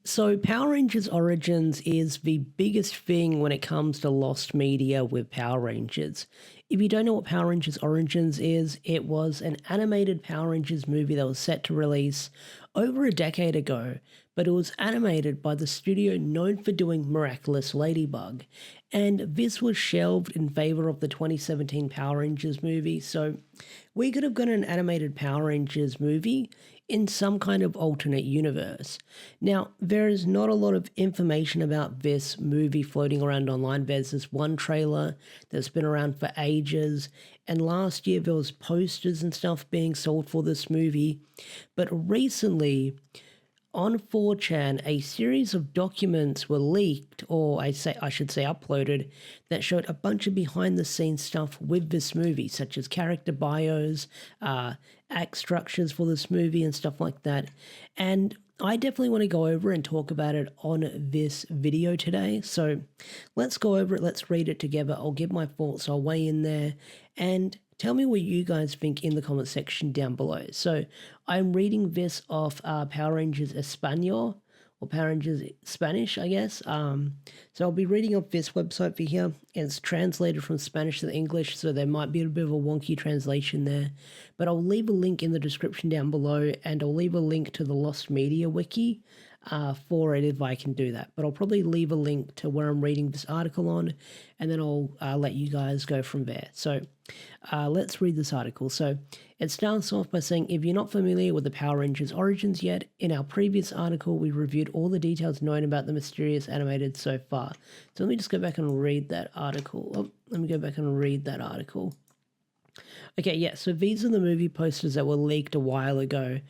So, Power Rangers Origins is the biggest thing when it comes to lost media with Power Rangers. If you don't know what Power Rangers Origins is, it was an animated Power Rangers movie that was set to release over a decade ago, but it was animated by the studio known for doing Miraculous Ladybug. And this was shelved in favor of the 2017 Power Rangers movie, so we could have got an animated Power Rangers movie in some kind of alternate universe. Now, there is not a lot of information about this movie floating around online. There's this one trailer that's been around for ages, and last year there was posters and stuff being sold for this movie. But recently, on 4chan, a series of documents were leaked, or I should say uploaded, that showed a bunch of behind-the-scenes stuff with this movie, such as character bios, act structures for this movie, and stuff like that. And I definitely want to go over and talk about it on this video today. So let's go over it, let's read it together. I'll give my thoughts, I'll weigh in there, and tell me what you guys think in the comment section down below. So I'm reading this off Power Rangers Espanol, or Power Rangers Spanish, I guess. So I'll be reading off this website for here. It's translated from Spanish to English, so there might be a bit of a wonky translation there. But I'll leave a link in the description down below, and I'll leave a link to the Lost Media Wiki for it if I can do that. But I'll probably leave a link to where I'm reading this article on, and then I'll let you guys go from there. So let's read this article. So it starts off by saying, if you're not familiar with the Power Rangers Origins yet, in our previous article we reviewed all the details known about the mysterious animated so far. So let me just go back and read that article. Okay, yeah, so these are the movie posters that were leaked a while ago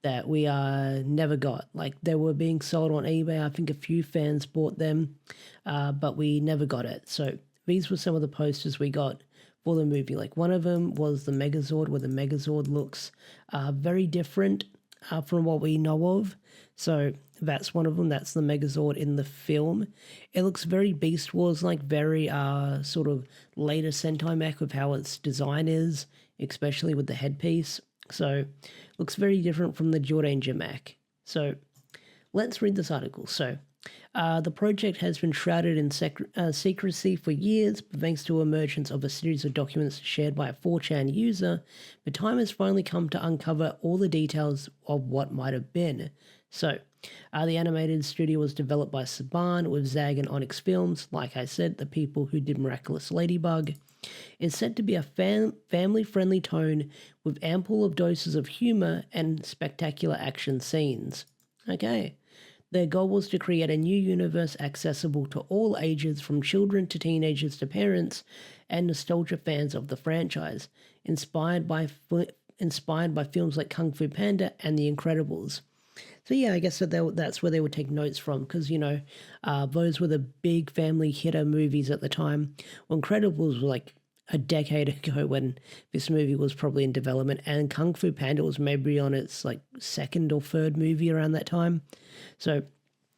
that we never got. Like, they were being sold on eBay. I think a few fans bought them, but we never got it. So these were some of the posters we got for the movie. Like, one of them was the Megazord, where the Megazord looks very different from what we know of. So that's one of them. That's the Megazord in the film. It looks very Beast Wars, like very sort of later Sentai mech with how its design is, especially with the headpiece. So looks very different from the Zyuranger mech. So let's read this article. So the project has been shrouded in secrecy for years, but thanks to the emergence of a series of documents shared by a 4chan user, the time has finally come to uncover all the details of what might have been. So the animated studio was developed by Saban with Zag and Onyx Films, like I said, the people who did Miraculous Ladybug. It's said to be a family-friendly tone with ample of doses of humor and spectacular action scenes. Okay. Their goal was to create a new universe accessible to all ages, from children to teenagers to parents and nostalgia fans of the franchise, inspired by films like Kung Fu Panda and The Incredibles. So yeah, I guess that's where they would take notes from, because, you know, those were the big family hitter movies at the time. Well, Incredibles were like a decade ago when this movie was probably in development, and Kung Fu Panda was maybe on its like second or third movie around that time. So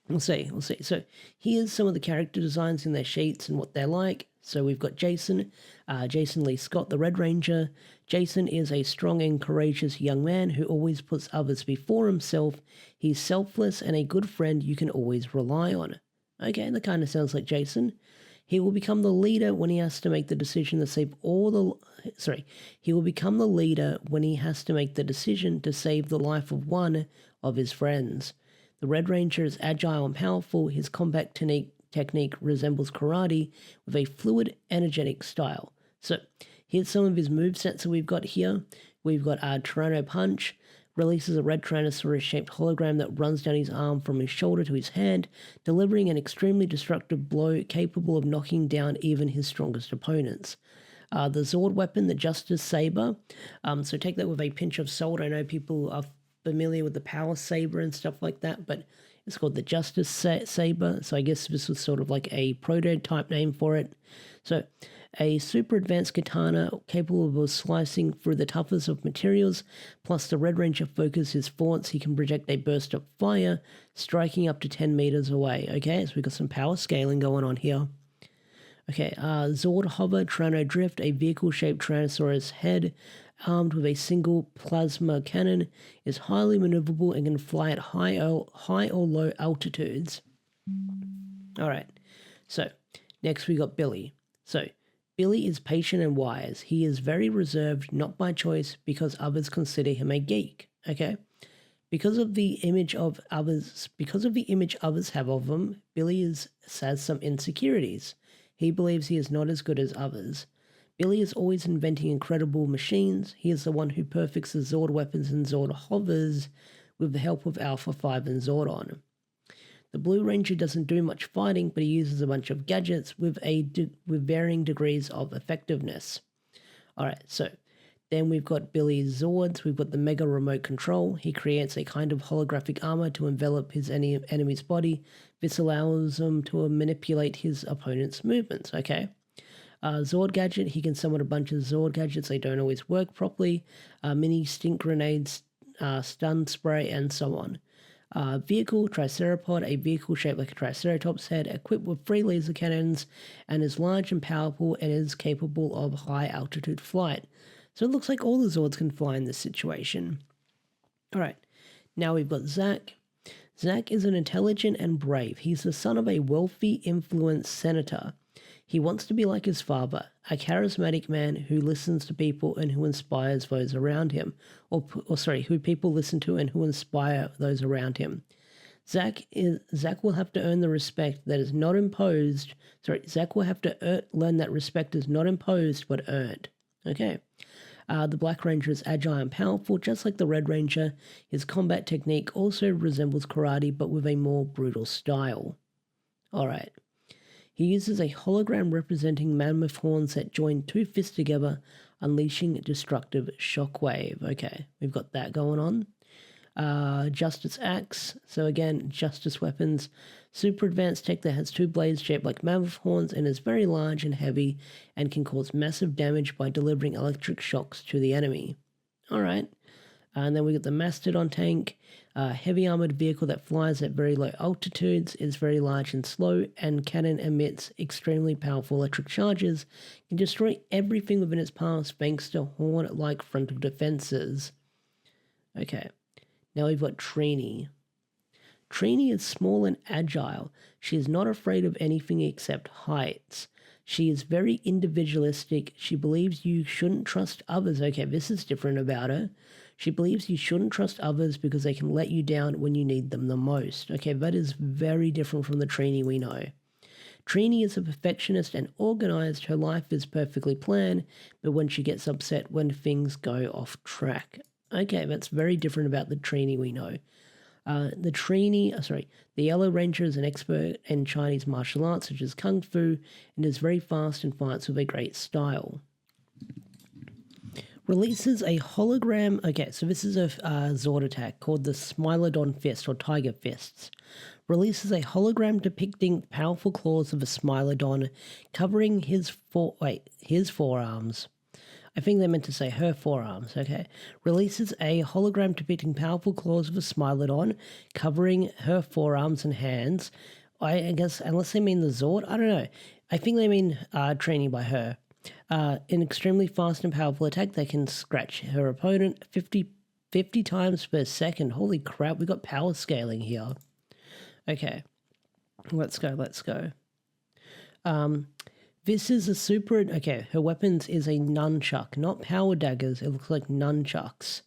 we'll see. So here's some of the character designs in their sheets and what they're like. So we've got Jason Lee Scott, the Red Ranger. Jason is a strong and courageous young man who always puts others before himself. He's selfless and a good friend you can always rely on. Okay, that kind of sounds like Jason. He will become the leader when he has to make the decision to save He will become the leader when he has to make the decision to save the life of one of his friends. The Red Ranger is agile and powerful. His combat technique resembles karate with a fluid, energetic style. So here's some of his movesets that we've got here. We've got Tyranno Punch. Releases a red Tyrannosaurus-shaped hologram that runs down his arm from his shoulder to his hand, delivering an extremely destructive blow capable of knocking down even his strongest opponents. The Zord weapon, the Justice Saber. So take that with a pinch of salt. I know people are familiar with the Power Saber and stuff like that, but it's called the Justice Saber. So I guess this was sort of like a prototype name for it. So a super advanced katana capable of slicing through the toughest of materials, plus the Red Ranger focuses his force, he can project a burst of fire, striking up to 10 meters away. Okay, so we've got some power scaling going on here. Okay, Zord Hover, Tyranno Drift, a vehicle-shaped Tyrannosaurus head, armed with a single plasma cannon, is highly maneuverable and can fly at high or low altitudes. All right, so next we got Billy. So Billy is patient and wise. He is very reserved, not by choice, because others consider him a geek. Okay, because of the image others have of him, Billy has some insecurities. He believes he is not as good as others. Billy is always inventing incredible machines. He is the one who perfects the Zord weapons and Zord hovers with the help of Alpha 5 and Zordon. The Blue Ranger doesn't do much fighting, but he uses a bunch of gadgets with varying degrees of effectiveness. Alright, so then we've got Billy's Zords. We've got the Mega Remote Control. He creates a kind of holographic armor to envelop his enemy's body. This allows him to manipulate his opponent's movements, okay? Zord gadget, he can summon a bunch of Zord gadgets. They don't always work properly. Mini stink grenades, stun spray, and so on. Vehicle, Tricerapod, a vehicle shaped like a Triceratops head, equipped with 3 laser cannons, and is large and powerful and is capable of high altitude flight. So it looks like all the Zords can fly in this situation. Alright, now we've got Zack. Zack is an intelligent and brave. He's the son of a wealthy, influenced senator. He wants to be like his father, a charismatic man who listens to people and who inspires those around him. Who people listen to and who inspire those around him. Zack will have to earn the respect that is not imposed. Zack will have to learn that respect is not imposed but earned. Okay. The Black Ranger is agile and powerful, just like the Red Ranger. His combat technique also resembles karate, but with a more brutal style. Alright. He uses a hologram representing mammoth horns that join 2 fists together, unleashing destructive shockwave. Okay, we've got that going on. Justice Axe. So again, Justice weapons. Super advanced tech that has 2 blades shaped like mammoth horns and is very large and heavy and can cause massive damage by delivering electric shocks to the enemy. Alright. And then we got the Mastodon tank. Heavy armored vehicle that flies at very low altitudes, is very large and slow, and cannon emits extremely powerful electric charges, can destroy everything within its path thanks to horn-like frontal defenses. Okay, now we've got Trini. Trini is small and agile. She is not afraid of anything except heights. She is very individualistic. She believes you shouldn't trust others. Okay, this is different about her. She believes you shouldn't trust others because they can let you down when you need them the most. Okay, that is very different from the Trini we know. Trini is a perfectionist and organized. Her life is perfectly planned, but when she gets upset when things go off track. Okay, that's very different about the Trini we know. The Yellow Ranger is an expert in Chinese martial arts such as Kung Fu and is very fast and fights with a great style. Releases a hologram. Okay, so this is a Zord attack called the Smilodon Fist or Tiger Fists. Releases a hologram depicting powerful claws of a Smilodon covering his forearms. I think they meant to say her forearms, okay. Releases a hologram depicting powerful claws of a Smilodon covering her forearms and hands. I guess, unless they mean the Zord, I don't know. I think they mean training by her. An extremely fast and powerful attack that can scratch her opponent 50 times per second. Holy crap, we got power scaling here. Okay, let's go. This is a super... Okay, her weapons is a nunchuck, not power daggers. It looks like nunchucks.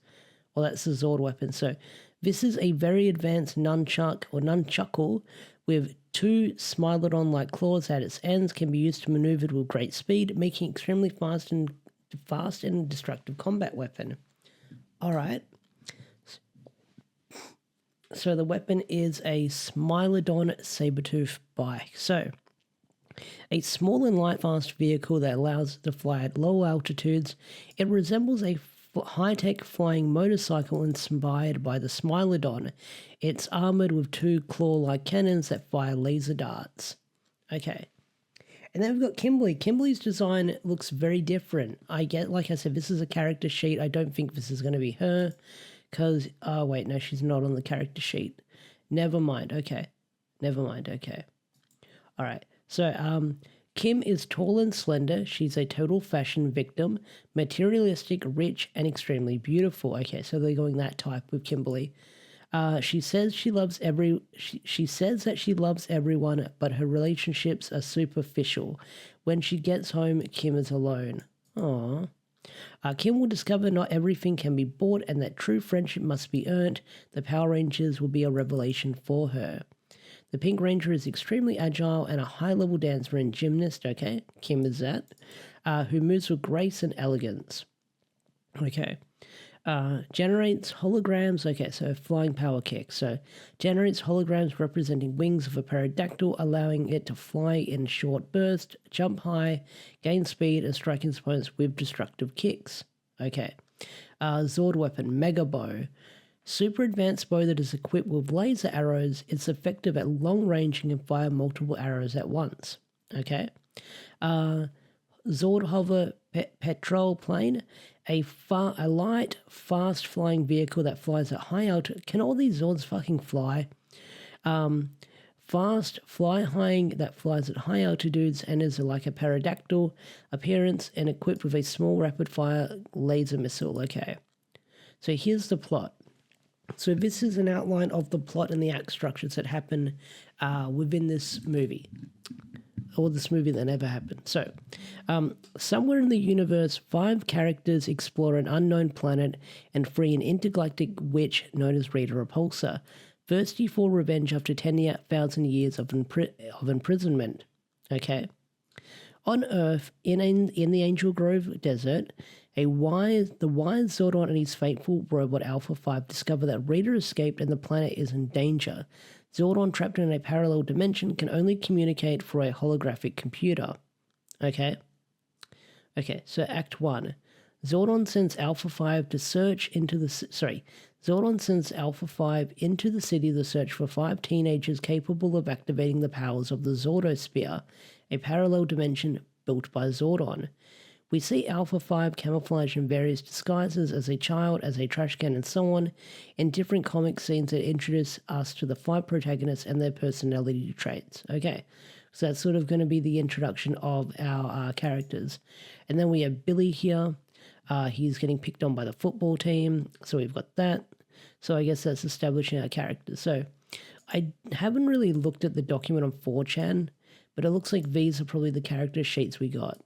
Well, that's the Zord weapon. So this is a very advanced nunchuck or nunchuckle with 2 Smilodon-like claws at its ends, can be used to maneuver with great speed, making it extremely fast and destructive combat weapon. All right. So the weapon is a Smilodon Sabertooth bike. So a small and light fast vehicle that allows it to fly at low altitudes. It resembles a high-tech flying motorcycle inspired by the Smilodon. It's armored with 2 claw-like cannons that fire laser darts. Okay. And then we've got Kimberly. Kimberly's design looks very different. Like I said, this is a character sheet. I don't think this is going to be her. Because, oh wait, no, she's not on the character sheet. Never mind, okay. All right. So, Kim is tall and slender. She's a total fashion victim, materialistic, rich, and extremely beautiful. Okay, so they're going that type with Kimberly. She says she says that she loves everyone, but her relationships are superficial. When she gets home, Kim is alone. Aww. Kim will discover not everything can be bought and that true friendship must be earned. The Power Rangers will be a revelation for her. The Pink Ranger is extremely agile and a high-level dancer and gymnast, okay? Kim is that, who moves with grace and elegance. Okay. Generates holograms, okay, so flying power kick. So generates holograms representing wings of a pterodactyl, allowing it to fly in short bursts, jump high, gain speed, and strike its opponents with destructive kicks. Okay. Zord weapon, Mega Bow. Super advanced bow that is equipped with laser arrows. It's effective at long range and can fire multiple arrows at once. Okay. Zord Hover Patrol Plane, a light, fast-flying vehicle that flies at high altitude. Can all these Zords fucking fly? Fast, fly-high that flies at high altitudes and is like a pterodactyl appearance and equipped with a small rapid-fire laser missile. Okay, so here's the plot. So this is an outline of the plot and the act structures that happen within this movie. Or this movie that never happened. So, somewhere in the universe, 5 characters explore an unknown planet and free an intergalactic witch known as Rita Repulsa, thirsty for revenge after 10,000 years of imprisonment. Okay. On Earth, in the Angel Grove Desert, the wise Zordon and his faithful robot Alpha 5 discover that Rita escaped and the planet is in danger. Zordon, trapped in a parallel dimension, can only communicate through a holographic computer. Okay, so Act 1. Zordon sends Alpha 5 to search into the... Zordon sends Alpha 5 into the city to search for 5 teenagers capable of activating the powers of the Zordosphere, a parallel dimension built by Zordon. We see Alpha 5 camouflage in various disguises as a child, as a trash can, and so on, in different comic scenes that introduce us to the 5 protagonists and their personality traits. Okay, so that's sort of going to be the introduction of our characters. And then we have Billy here. He's getting picked on by the football team, so we've got that. So I guess that's establishing our characters. So I haven't really looked at the document on 4chan, but it looks like these are probably the character sheets we got.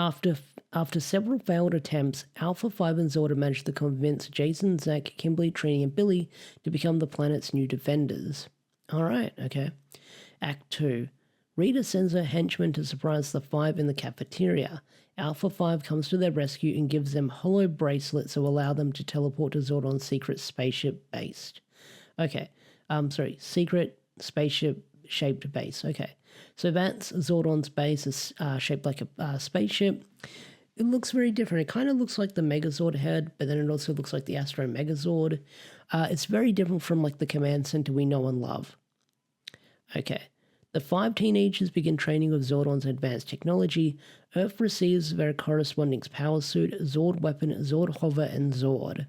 After several failed attempts, Alpha 5 and Zordon managed to convince Jason, Zach, Kimberly, Trini, and Billy to become the planet's new defenders. Alright, okay. Act 2. Rita sends her henchmen to surprise the 5 in the cafeteria. Alpha 5 comes to their rescue and gives them hollow bracelets that will allow them to teleport to Zordon's secret spaceship base. Okay, secret spaceship-shaped base, okay. So that's Zordon's base is shaped like a spaceship. It looks very different. It kind of looks like the Megazord head, but then it also looks like the Astro Megazord. It's very different from like the command center we know and love. Okay. The 5 teenagers begin training with Zordon's advanced technology. Earth receives their corresponding power suit, Zord weapon, Zord hover, and Zord.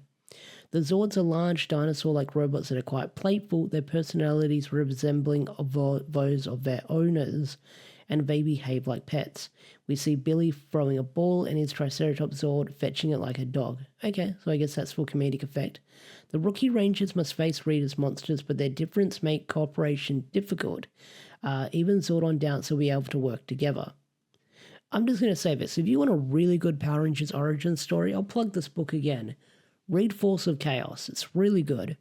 The Zords are large dinosaur-like robots that are quite playful, their personalities resembling those of their owners, and they behave like pets. We see Billy throwing a ball and his Triceratops Zord fetching it like a dog. Okay, so I guess that's for comedic effect. The rookie Rangers must face Rita's monsters, but their difference make cooperation difficult. Even Zordon doubts will be able to work together. I'm just going to say this. If you want a really good Power Rangers origin story, I'll plug this book again. Read Force of Chaos. It's really good.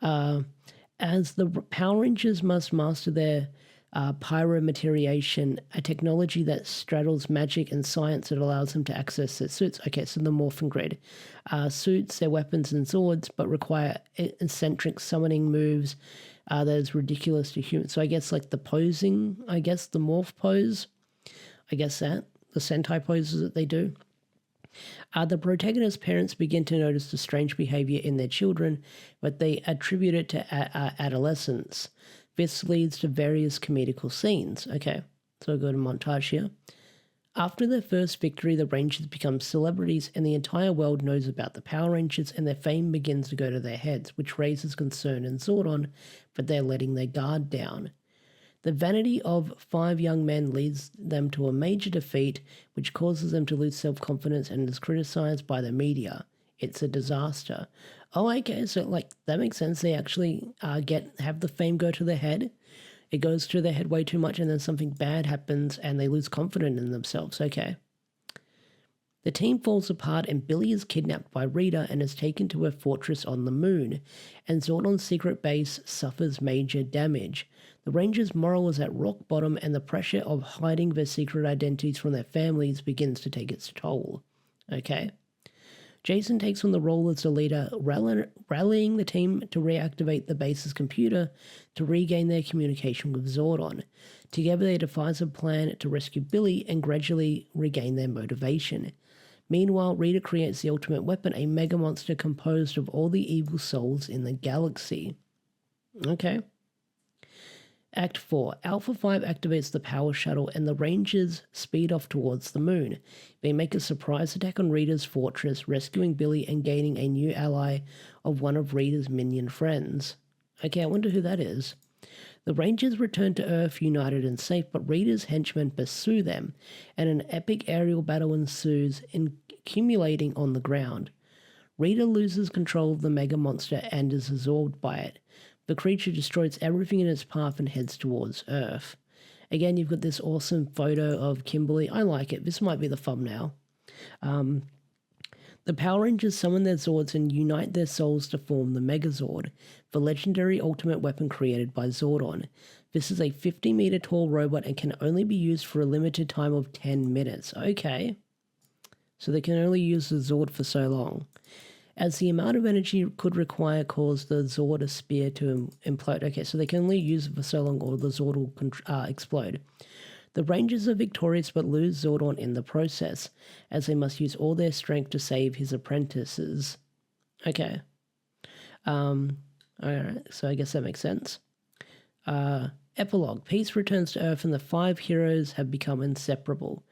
As the Power Rangers must master their pyromateriation, a technology that straddles magic and science that allows them to access their suits. Okay, so the Morphin Grid. Suits, their weapons and swords, but require eccentric summoning moves that is ridiculous to humans. So I guess like the posing, the morph pose, the Sentai poses that they do. The protagonist's parents begin to notice the strange behavior in their children, but they attribute it to adolescence. This leads to various comedical scenes. Okay, so I'll go to montage here. After their first victory, the Rangers become celebrities and the entire world knows about the Power Rangers and their fame begins to go to their heads, which raises concern in Zordon, but they're letting their guard down. The vanity of 5 young men leads them to a major defeat, which causes them to lose self-confidence and is criticized by the media. It's a disaster. Oh, okay, so like that makes sense. They actually have the fame go to their head. It goes to their head way too much, and then something bad happens, and they lose confidence in themselves. Okay. The team falls apart, and Billy is kidnapped by Rita and is taken to her fortress on the moon, and Zordon's secret base suffers major damage. The Rangers' morale is at rock bottom, and the pressure of hiding their secret identities from their families begins to take its toll. Okay. Jason takes on the role as the leader, rallying the team to reactivate the base's computer to regain their communication with Zordon. Together they devise a plan to rescue Billy and gradually regain their motivation. Meanwhile, Rita creates the ultimate weapon, a mega monster composed of all the evil souls in the galaxy. Okay. Act 4. Alpha 5 activates the power shuttle and the Rangers speed off towards the moon. They make a surprise attack on Rita's fortress, rescuing Billy and gaining a new ally of one of Rita's minion friends. Okay, I wonder who that is. The Rangers return to Earth united and safe, but Rita's henchmen pursue them, and an epic aerial battle ensues, accumulating on the ground. Rita loses control of the mega monster and is absorbed by it. The creature destroys everything in its path and heads towards Earth. Again, you've got this awesome photo of Kimberly. I like it. This might be the thumbnail. The Power Rangers summon their Zords and unite their souls to form the Megazord, the legendary ultimate weapon created by Zordon. This is a 50-meter tall robot and can only be used for a limited time of 10 minutes. Okay. So they can only use the Zord for so long. As the amount of energy could require cause the Zord a spear to implode. Okay, so they can only use it for so long or the Zord will explode. The Rangers are victorious but lose Zordon in the process, as they must use all their strength to save his apprentices. Okay. Alright, so I guess that makes sense. Epilogue. Peace returns to Earth and the 5 heroes have become inseparable.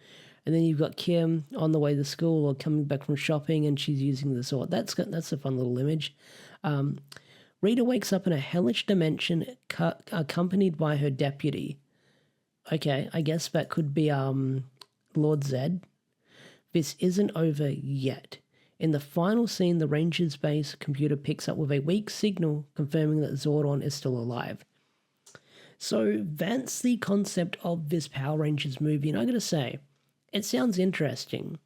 And then you've got Kim on the way to school or coming back from shopping and she's using the sword. That's a fun little image. Rita wakes up in a hellish dimension accompanied by her deputy. Okay, I guess that could be Lord Zed. This isn't over yet. In the final scene, the Rangers' base computer picks up with a weak signal confirming that Zordon is still alive. So that's the concept of this Power Rangers movie, and I gotta say, it sounds interesting.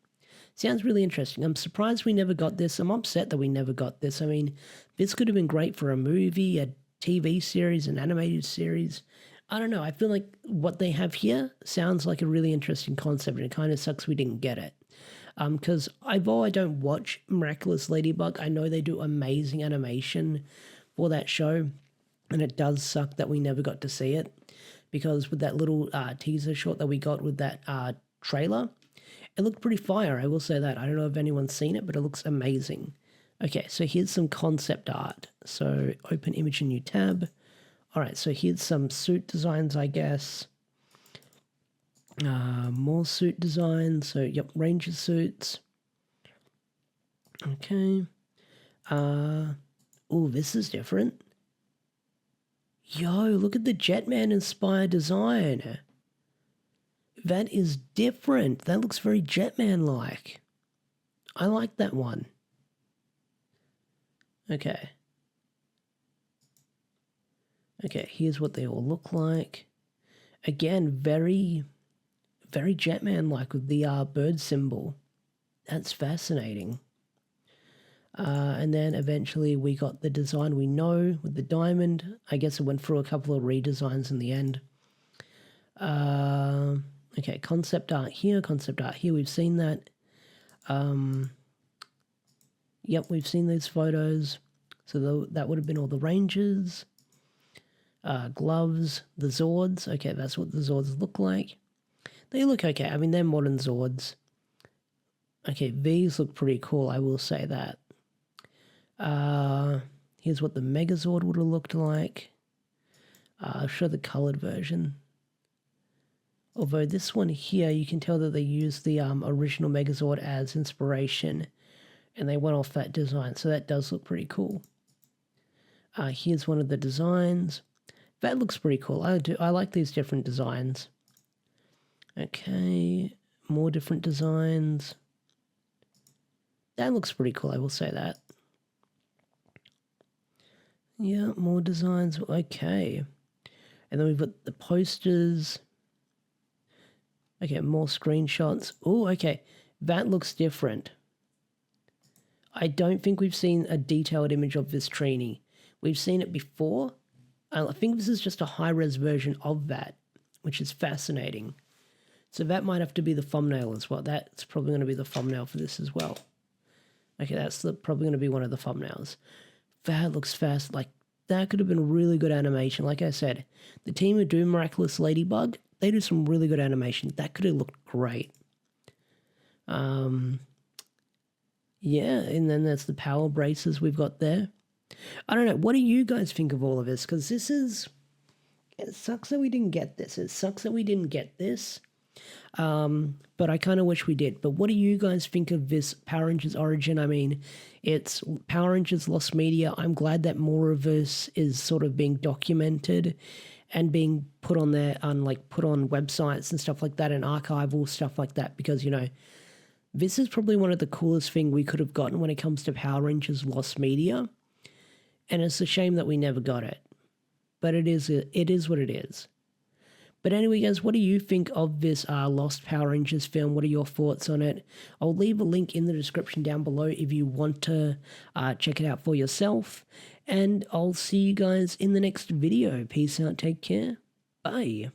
Sounds really interesting. I'm surprised we never got this. I'm upset that we never got this. I mean, this could have been great for a movie, a TV series, an animated series. I don't know. I feel like what they have here sounds like a really interesting concept, and it kind of sucks we didn't get it. Because although I don't watch Miraculous Ladybug, I know they do amazing animation for that show, and it does suck that we never got to see it. Because with that little teaser short that we got with that trailer, it looked pretty fire, I will say that. I don't know if anyone's seen it, but it looks amazing. Okay, so here's some concept art. So open image in new tab. All right, so here's some suit designs, I guess. More suit designs. So, yep, Ranger suits. Okay. Oh, this is different. Yo, look at the Jetman inspired design. That is different. That looks very Jetman-like. I like that one. Okay. Okay, here's what they all look like. Again, very Jetman-like with the bird symbol. That's fascinating. And then eventually we got the design we know with the diamond. I guess it went through a couple of redesigns in the end. Okay, concept art here, we've seen that. Yep, we've seen these photos. So that would have been all the Rangers. Gloves, the Zords. Okay, that's what the Zords look like. They look okay. I mean, they're modern Zords. Okay, these look pretty cool, I will say that. Here's what the Megazord would have looked like. I'll show the colored version. Although this one here, you can tell that they used the original Megazord as inspiration, and they went off that design, so that does look pretty cool. Here's one of the designs. That looks pretty cool. I like these different designs. Okay, more different designs. That looks pretty cool, I will say that. Yeah, more designs. Okay. And then we've got the posters. Okay, more screenshots. Oh, okay. That looks different. I don't think we've seen a detailed image of this trainee. We've seen it before. I think this is just a high-res version of that, which is fascinating. So that might have to be the thumbnail as well. That's probably going to be the thumbnail for this as well. Okay, that's probably going to be one of the thumbnails. That looks fast. Like, that could have been really good animation. Like I said, the team who do Miraculous Ladybug, they do some really good animation. That could have looked great. Yeah, and then there's the power braces we've got there. I don't know. What do you guys think of all of this? Because this is... It sucks that we didn't get this. It sucks that we didn't get this. But I kind of wish we did. But what do you guys think of this Power Rangers Origin? I mean, it's Power Rangers Lost Media. I'm glad that more of this is sort of being documented and being put on there on put on websites and stuff like that and archival stuff like that, because, you know, this is probably one of the coolest thing we could have gotten when it comes to Power Rangers Lost Media. And it's a shame that we never got it. But it is what it is. But anyway, guys, what do you think of this Lost Power Rangers film? What are your thoughts on it? I'll leave a link in the description down below if you want to check it out for yourself. And I'll see you guys in the next video. Peace out. Take care. Bye.